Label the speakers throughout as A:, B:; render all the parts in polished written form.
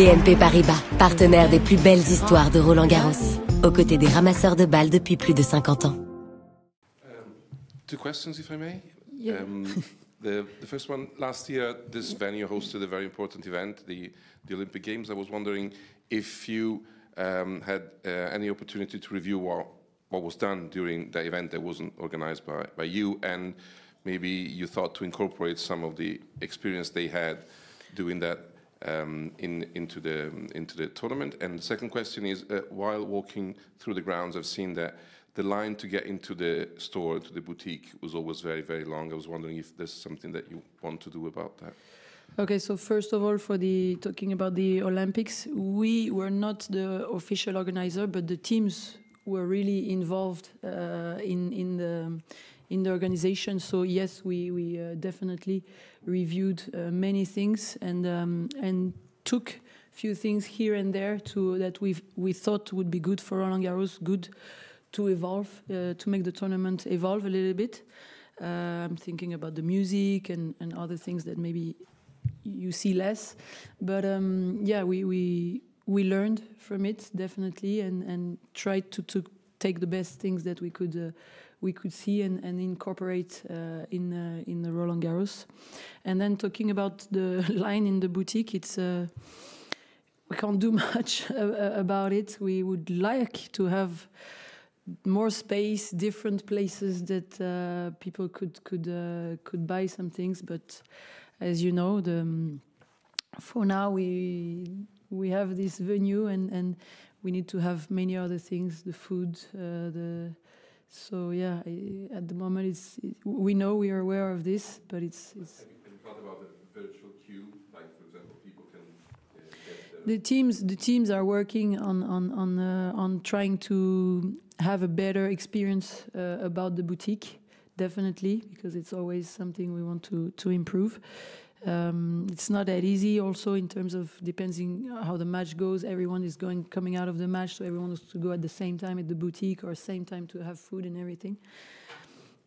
A: BNP Paribas, partenaire des plus belles histoires de Roland-Garros, aux côtés des ramasseurs de balles depuis plus de 50 ans.
B: Two questions, if I may.
C: Yeah.
B: The first one, last year, this venue hosted a very important event, the Olympic Games. I was wondering if you had any opportunity to review what was done during the event that wasn't organized by you, and maybe you thought to incorporate some of the experience they had doing that into the tournament. And the second question is, while walking through the grounds, I've seen that the line to get into the store, to the boutique, was always very, very long. I was wondering if there's something that you want to do about that.
C: Okay, so first of all, talking about the Olympics, we were not the official organizer, but the teams were really involved in the organization. So yes, we definitely reviewed many things and took a few things here and there that we thought would be good for Roland-Garros, good to evolve, to make the tournament evolve a little bit. I'm thinking about the music and other things that maybe you see less. But yeah, we learned from it, definitely, and tried to take the best things that we could see and incorporate in the Roland-Garros. And then talking about the line in the boutique, it's we can't do much about it. We would like to have more space, different places that people could buy some things, but as you know, for now we have this venue and we need to have many other things, the food, so yeah. At the moment, we know, we are aware of this, but it's.
B: Have you thought about the virtual queue, like for example, people can get
C: the teams are working on trying to have a better experience about the boutique, definitely, because it's always something we want to improve. It's not that easy also in terms of depending how the match goes. Everyone is coming out of the match, so everyone has to go at the same time at the boutique or same time to have food and everything.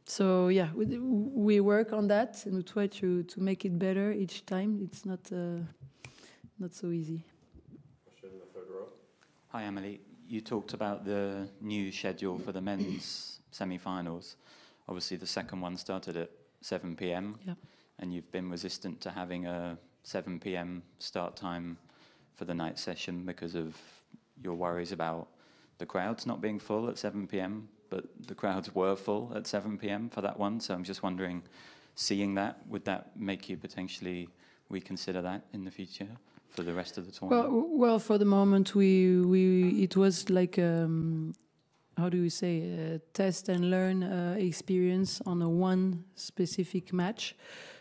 C: So yeah, we work on that and we try to make it better each time. It's not so easy.
D: Question in the third row.
E: Hi, Amélie. You talked about the new schedule for the men's semi-finals. Obviously, the second one started at 7 p.m.
C: Yeah.
E: And you've been resistant to having a 7 p.m. start time for the night session because of your worries about the crowds not being full at 7 p.m., but the crowds were full at 7 p.m. for that one. So I'm just wondering, seeing that, would that make you potentially reconsider that in the future for the rest of the tournament?
C: Well, for the moment, it was like how do we say, a test and learn experience on a one specific match.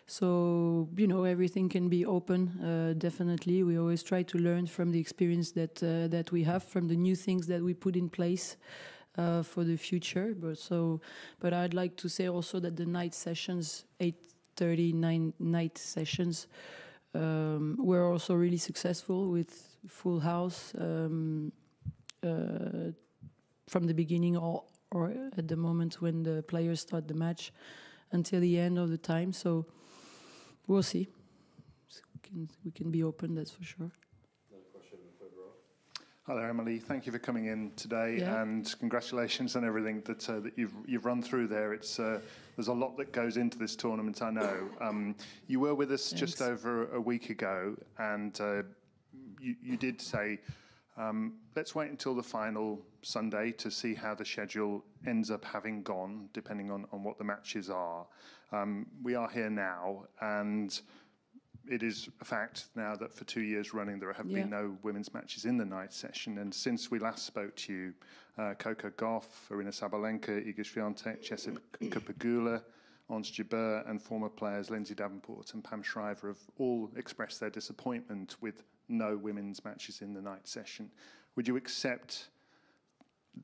C: So, you know, everything can be open, definitely. We always try to learn from the experience that we have, from the new things that we put in place for the future. But I'd like to say also that the night sessions, 8:30 night sessions, were also really successful with full house from the beginning or at the moment when the players start the match until the end of the time. So we'll see. We can be open, that's for sure.
D: Another question in the third row.
F: Hi there, Amélie. Thank you for coming in today,
C: Yeah.
F: and congratulations on everything that you've run through there. It's there's a lot that goes into this tournament, I know. You were with us just over a week ago, and you did say, let's wait until the final Sunday to see how the schedule ends up having gone, depending on what the matches are. We are here now, and it is a fact now that for 2 years running there have been no women's matches in the night session. And since we last spoke to you, Coco Gauff, Arina Sabalenka, Iga Swiatek, Jessica Pegula, Ons Jabeur, and former players Lindsay Davenport and Pam Shriver have all expressed their disappointment with no women's matches in the night session. Would you accept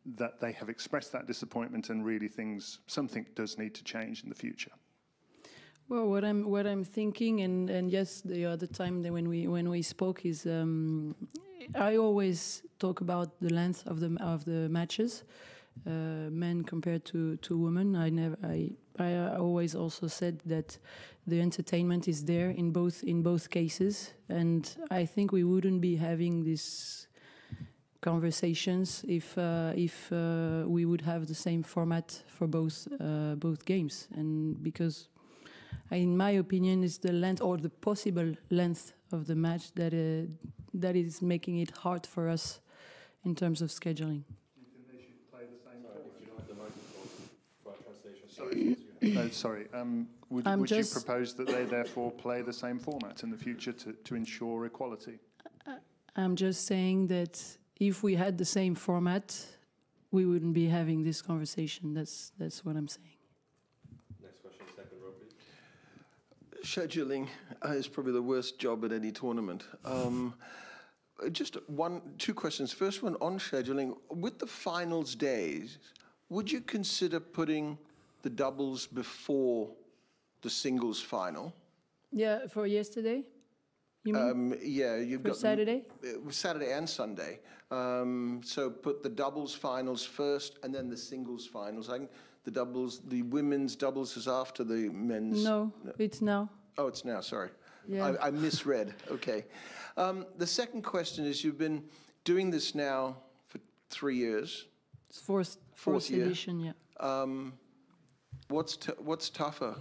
F: that they have expressed that disappointment and really something does need to change in the future?
C: Well, what I'm thinking, and yes, the other time that when we spoke is, I always talk about the length of the matches, men compared to women. I always also said that the entertainment is there in both cases, and I think we wouldn't be having these conversations if we would have the same format for both games, and because, in my opinion, it's the length or the possible length of the match that is making it hard for us in terms of scheduling.
F: Do you think they should play the same format?
D: If you don't have the microphone for our translation.
F: Sorry. Would you propose that they therefore play the same format in the future to ensure equality?
C: I'm just saying that if we had the same format, we wouldn't be having this conversation. That's what I'm saying.
D: Next question, second row, please.
G: Scheduling is probably the worst job at any tournament. Just two questions. First one on scheduling. With the finals days, would you consider putting the doubles before the singles final?
C: Yeah, for yesterday? You mean?
G: Yeah, you've got
C: Saturday?
G: Saturday and Sunday. So put the doubles finals first, and then the singles finals. I think the women's doubles is after the men's.
C: No, it's now.
G: Oh, it's now. Sorry,
C: yeah.
G: I misread. Okay. The second question is: you've been doing this now for 3 years.
C: It's fourth
G: year.
C: edition. Yeah.
G: What's tougher?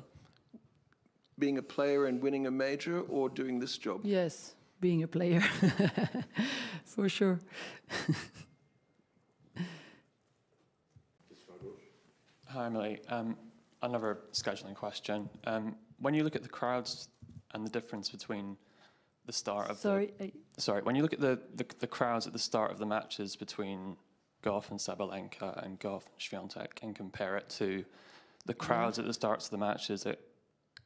G: Being a player and winning a major, or doing this job?
C: Yes, being a player, for sure.
H: Hi, Amélie. Another scheduling question. When you look at the crowds and the difference between the start of when you look at the crowds at the start of the matches between Gauff and Sabalenka and Gauff and Swiatek, and compare it to the crowds at the starts of the matches that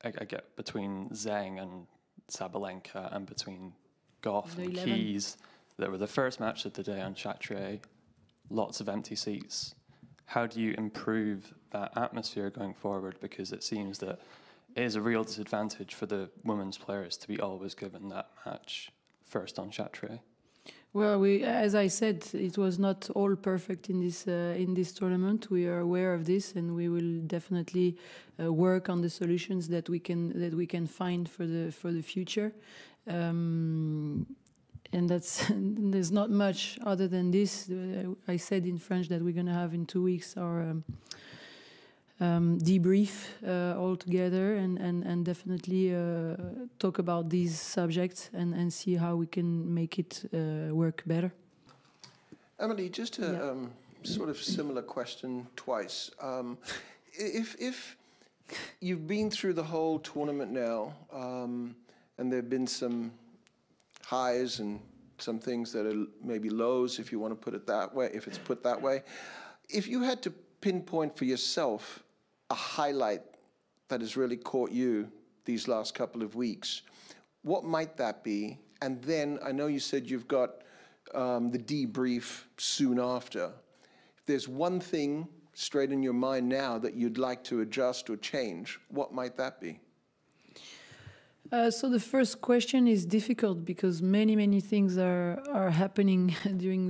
H: I get between Zheng and Sabalenka and between Gauff and Keys. That were the first match of the day on Chatrier, lots of empty seats. How do you improve that atmosphere going forward? Because it seems that it is a real disadvantage for the women's players to be always given that match first on Chatrier.
C: Well, as I said, it was not all perfect in this tournament. We are aware of this, and we will definitely work on the solutions that we can find for the future. And there's not much other than this. I said in French that we're going to have in 2 weeks our debrief all together, and definitely talk about these subjects and see how we can make it work better.
G: Amélie, just a sort of similar question twice. If you've been through the whole tournament now, and there have been some highs and some things that are maybe lows, if you want to put it that way, if it's put that way. If you had to pinpoint for yourself a highlight that has really caught you these last couple of weeks, what might that be? And then I know you said you've got the debrief soon after. If there's one thing straight in your mind now that you'd like to adjust or change, what might that be?
C: So the first question is difficult because many things are happening during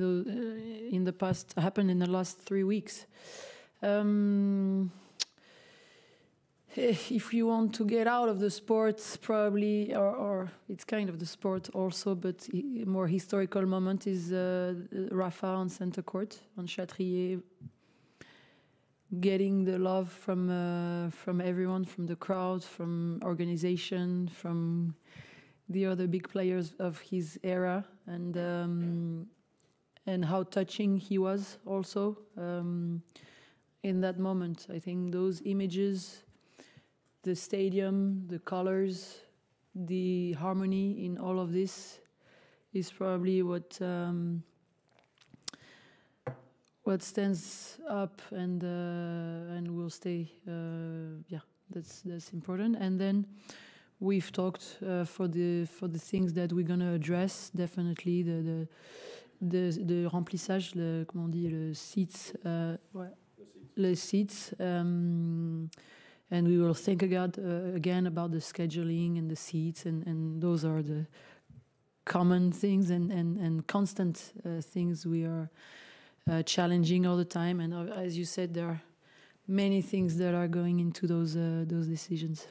C: happened in the last 3 weeks. If you want to get out of the sport, probably, or it's kind of the sport also, but a more historical moment is Rafa on center court on Chatrier, getting the love from everyone, from the crowd, from organization, from the other big players of his era, and how touching he was also in that moment. I think those images, the stadium, the colors, the harmony in all of this is probably what stands up and will stay. That's important. And then we've talked for the things that we're gonna address. Definitely the remplissage, comment on dit, le seats, les seats. And we will think again about the scheduling and the seats, and those are the common things and constant things we are challenging all the time. And as you said, there are many things that are going into those decisions.